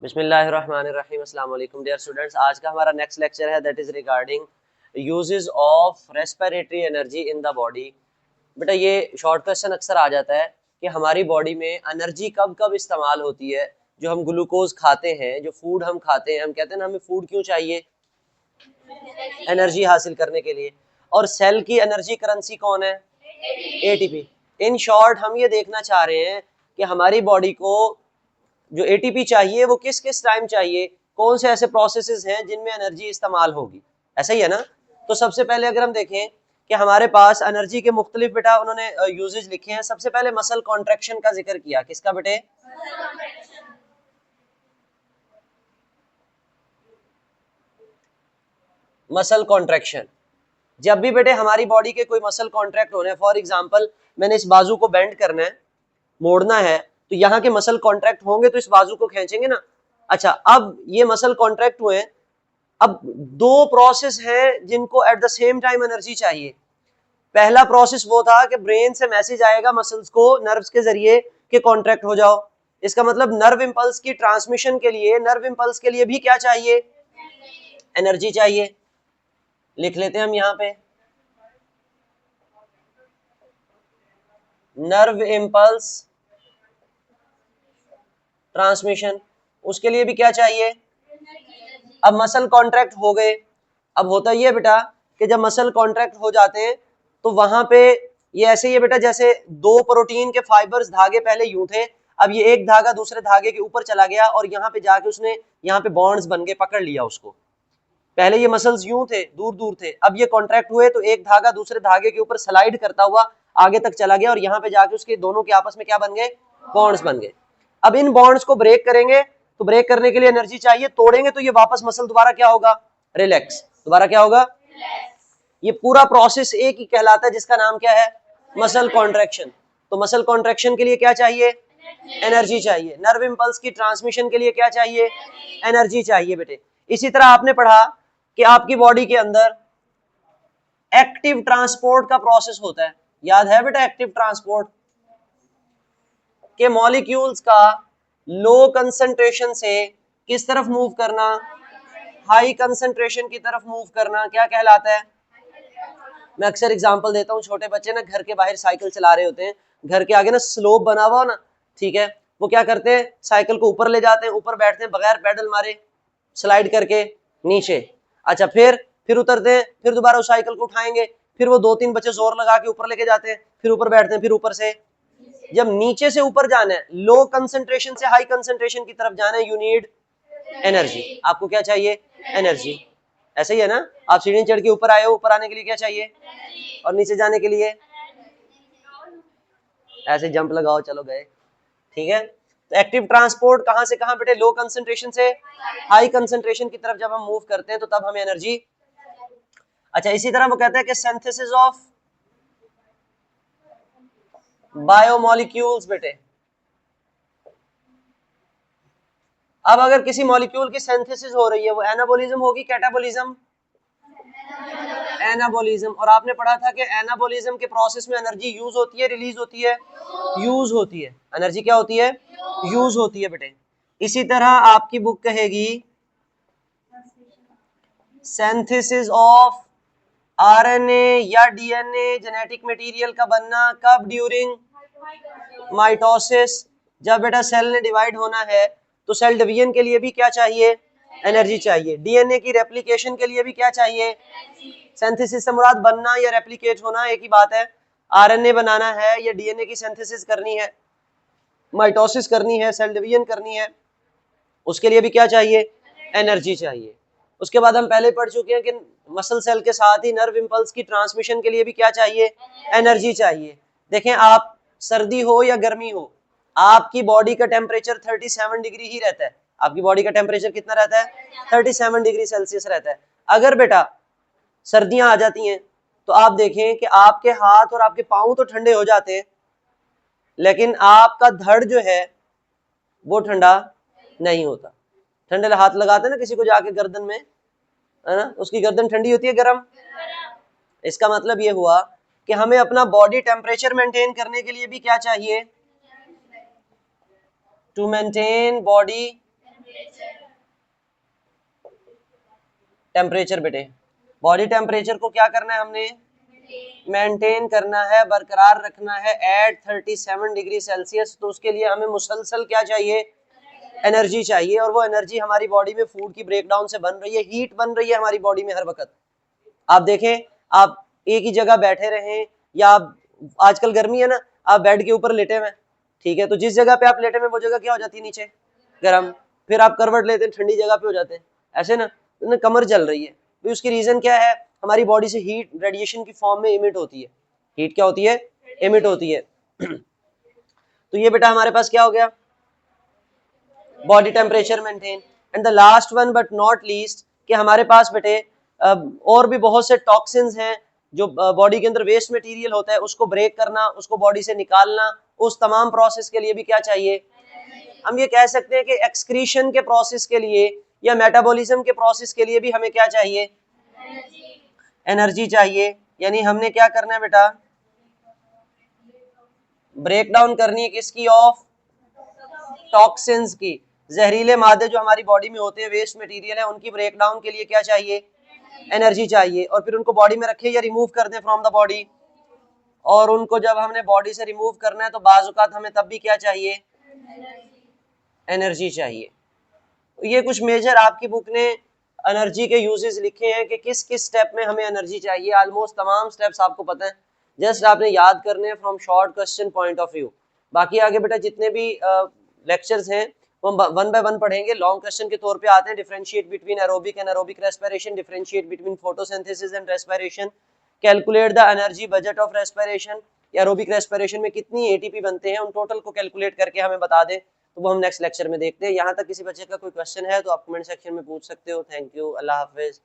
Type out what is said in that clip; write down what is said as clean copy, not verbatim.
बिस्मिल्लाहिर्रहमानिर्रहीम अस्सलाम वालेकुम डियर स्टूडेंट्स। आज का हमारा नेक्स्ट लेक्चर है that is regarding uses of respiratory energy in the body. बेटा ये शॉर्ट क्वेश्चन अक्सर आ जाता है कि हमारी बॉडी में एनर्जी कब कब इस्तेमाल होती है। जो हम ग्लूकोज खाते हैं, जो फूड हम खाते हैं, हम कहते हैं ना हमें फूड क्यों चाहिए? एनर्जी हासिल करने के लिए। और सेल की एनर्जी करेंसी कौन है? एटीपी। इन शॉर्ट हम ये देखना चाह रहे हैं कि हमारी बॉडी को जो एटीपी चाहिए वो किस किस टाइम चाहिए, कौन से ऐसे प्रोसेसेस हैं जिनमें एनर्जी इस्तेमाल होगी। ऐसा ही है ना? तो सबसे पहले अगर हम देखें कि हमारे पास एनर्जी के मुख्तलिफ बेटा उन्होंने यूजेज लिखे हैं। सबसे पहले मसल कॉन्ट्रैक्शन का जिक्र किया। किसका बेटे? Muscle contraction. जब भी बेटे हमारी बॉडी के कोई मसल कॉन्ट्रैक्ट होने, फॉर एग्जांपल मैंने इस बाजू को बेंड करना है, मोड़ना है, तो यहाँ के मसल कॉन्ट्रैक्ट होंगे तो इस बाजू को खींचेंगे ना। अच्छा, अब ये मसल कॉन्ट्रैक्ट हुए, अब दो प्रोसेस है जिनको at the same time energy चाहिए। पहला प्रोसेस वो था कि ब्रेन से मैसेज आएगा मसल्स को नर्व्स के जरिए कि कॉन्ट्रैक्ट हो जाओ। इसका मतलब नर्व इंपल्स की ट्रांसमिशन के लिए, नर्व इंपल्स के लिए भी क्या चाहिए? एनर्जी चाहिए। लिख लेते हैं हम यहाँ पे, नर्व इंपल्स ट्रांसमिशन, उसके लिए भी क्या चाहिए? अब मसल कॉन्ट्रैक्ट हो गए। अब होता ही है बेटा कि जब मसल कॉन्ट्रैक्ट हो जाते हैं तो वहां पे ये ऐसे ही है बेटा, जैसे दो प्रोटीन के फाइबर्स धागे पहले यूं थे, अब ये एक धागा दूसरे धागे के ऊपर चला गया और यहाँ पे जाके उसने यहाँ पे बॉन्ड्स बन गए, पकड़ लिया उसको। पहले ये मसल्स यूं थे, दूर दूर थे, अब ये कॉन्ट्रैक्ट हुए तो एक धागा दूसरे धागे के ऊपर स्लाइड करता हुआ आगे तक चला गया और यहाँ पे जाके उसके दोनों के आपस में क्या बन गए? बॉन्ड्स बन गए। अब इन बॉन्ड्स को ब्रेक करेंगे तो ब्रेक करने के लिए एनर्जी चाहिए, तोड़ेंगे तो ये वापस मसल दोबारा क्या होगा? रिलैक्स। दोबारा क्या होगा? ये पूरा प्रोसेस एक ही कहलाता है जिसका नाम क्या है? Muscle contraction. तो मसल कॉन्ट्रैक्शन के लिए क्या चाहिए? एनर्जी चाहिए। नर्व इंपल्स की ट्रांसमिशन के लिए क्या चाहिए? एनर्जी चाहिए बेटे। इसी तरह आपने पढ़ा कि आपकी बॉडी के अंदर एक्टिव ट्रांसपोर्ट का प्रोसेस होता है। याद है बेटा एक्टिव ट्रांसपोर्ट के मॉलिक्यूल्स का लो कंसंट्रेशन से किस तरफ मूव करना? हाई कंसंट्रेशन की तरफ मूव करना क्या कहलाता है? मैं अक्सर एग्जांपल देता हूँ, छोटे बच्चे ना घर के बाहर साइकिल चला रहे होते हैं, घर के आगे ना स्लोप बना हुआ हो ना, ठीक है, वो क्या करते हैं? साइकिल को ऊपर ले जाते हैं, ऊपर बैठते हैं बगैर पेडल मारे, स्लाइड करके नीचे। अच्छा, फिर उतरते हैं, फिर दोबारा उस साइकिल को उठाएंगे, फिर वो दो तीन बच्चे जोर लगा के ऊपर लेके जाते हैं, फिर ऊपर बैठते हैं, फिर ऊपर से। जब नीचे से ऊपर जाना है, लो कंसंट्रेशन से हाई कंसंट्रेशन की तरफ जाना है, यू नीड एनर्जी। आपको क्या चाहिए? एनर्जी। ऐसे ही है ना? आप सीढ़ी चढ़ के ऊपर आए हो, ऊपर आने के लिए क्या चाहिए? और नीचे जाने के लिए ऐसे जंप लगाओ, चलो गए। ठीक है, तो एक्टिव ट्रांसपोर्ट कहां से कहां बेटे? लो कंसंट्रेशन से हाई कंसंट्रेशन की तरफ जब हम मूव करते हैं तो तब हमें एनर्जी। अच्छा, इसी तरह वो कहते हैं कि सिंथेसिस ऑफ बायोमोलिक्यूल्स बेटे। अब अगर किसी मॉलिक्यूल की सिंथेसिस हो रही है, वो एनाबॉलिज्म होगी, कैटाबॉलिज्म? एनाबॉलिज्म। और आपने पढ़ा था कि एनाबॉलिज्म के प्रोसेस में एनर्जी यूज होती है, रिलीज होती है? यूज होती है। एनर्जी क्या होती है? यूज होती है बेटे। इसी तरह आपकी बुक कहेगी सिंथेसिस ऑफ आरएनए या डीएनए जेनेटिक मटेरियल का बनना कब? During mitosis. जब बेटा सेल ने डिवाइड होना है तो सेल डिवीजन के लिए भी क्या चाहिए? एनर्जी चाहिए। डीएनए की रेप्लिकेशन के लिए भी क्या चाहिए? सिंथेसिस से मुराद बनना या रेप्लिकेट होना एक ही बात है। आरएनए बनाना है या डीएनए की सिंथेसिस करनी है, माइटोसिस करनी है, सेल डिवीजन करनी है, उसके लिए भी क्या चाहिए? एनर्जी चाहिए। उसके बाद हम पहले पढ़ चुके हैं कि मसल सेल के साथ ही नर्व इंपल्स की ट्रांसमिशन के लिए भी क्या चाहिए? एनर्जी चाहिए। देखें, आप सर्दी हो या गर्मी हो, आपकी बॉडी का टेम्परेचर 37 डिग्री ही रहता है। आपकी बॉडी का टेम्परेचर कितना रहता है? 37 डिग्री सेल्सियस रहता है। अगर बेटा सर्दियां आ जाती हैं तो आप देखें कि आपके हाथ और आपके पांव तो ठंडे हो जाते हैं, लेकिन आपका धड़ जो है वो ठंडा नहीं होता। ठंडे हाथ लगाते हैं ना किसी को जाके गर्दन में, है ना, उसकी गर्दन ठंडी होती है, गर्म। इसका मतलब ये हुआ कि हमें अपना बॉडी टेम्परेचर मेंटेन करने के लिए भी क्या चाहिए? टू मेंटेन बॉडी टेम्परेचर बेटे, बॉडी टेम्परेचर को क्या करना है हमने, मेंटेन करना है, बरकरार रखना है एट 37 डिग्री सेल्सियस। तो उसके लिए हमें मुसलसल क्या चाहिए, एनर्जी चाहिए। और वो एनर्जी हमारी बॉडी में फूड की ब्रेकडाउन से बन रही है, हीट बन रही है हमारी बॉडी में हर वक्त। आप देखें, आप एक ही जगह बैठे रहें या आप, आजकल गर्मी है ना, आप बेड के ऊपर लेटे हुए, ठीक है, तो जिस जगह पे आप लेटे हुए वो जगह क्या हो जाती है, नीचे गर्म, फिर आप करवट लेते हैं ठंडी जगह पे हो जाते हैं, ऐसे ना, तो कमर जल रही है। तो उसकी रीजन क्या है, हमारी बॉडी से हीट रेडिएशन की फॉर्म में इमिट होती है। हीट क्या होती है, इमिट होती है। तो ये बेटा हमारे पास क्या हो गया, body temperature maintain. And the last one but not least, कि हमारे पास बेटे और भी बहुत से टॉक्सिन्स हैं जो बॉडी के अंदर वेस्ट मटेरियल होता है उसको ब्रेक करना, उसको बॉडी से निकालना, उस तमाम प्रोसेस के लिए भी क्या चाहिए, हम ये कह सकते हैं कि एक्सक्रीशन के प्रोसेस के लिए या मेटाबॉलिज्म के प्रोसेस के लिए भी हमें क्या चाहिए, एनर्जी चाहिए। यानी हमने क्या करना है बेटा, ब्रेक डाउन करनी है किसकी, ऑफ टॉक्सिन्स की, जहरीले मादे जो हमारी बॉडी में होते हैं, वेस्ट मटेरियल है, उनकी ब्रेक डाउन के लिए क्या चाहिए, एनर्जी चाहिए। और फिर उनको बॉडी में रखे या रिमूव कर दें फ्रॉम द बॉडी। और उनको जब हमने बॉडी से रिमूव करना है तो बाज़ औक़ात हमें तब भी क्या चाहिए, एनर्जी चाहिए। तो ये कुछ मेजर आपकी बुक ने एनर्जी के यूजेस लिखे हैं कि किस किस स्टेप में हमें एनर्जी चाहिए। ऑलमोस्ट तमाम स्टेप्स आपको पता है, जस्ट आपने याद करने हैं from short question point of view. बाकी आगे बेटा जितने भी लेक्चर्स हैं वो हम वन बाय वन पढ़ेंगे। लॉन्ग क्वेश्चन के तौर पे आते हैं, differentiate between aerobic and aerobic respiration, differentiate between photosynthesis and respiration, calculate the energy budget of respiration. Aerobic respiration में कितनी एटीपी बनते हैं, उन टोटल को कैलकुलेट करके हमें बता दें, तो वो हम नेक्स्ट लेक्चर में देखते हैं। यहाँ तक किसी बच्चे का कोई क्वेश्चन है तो आप कमेंट सेक्शन में पूछ सकते हो। Thank you, Allah Hafiz.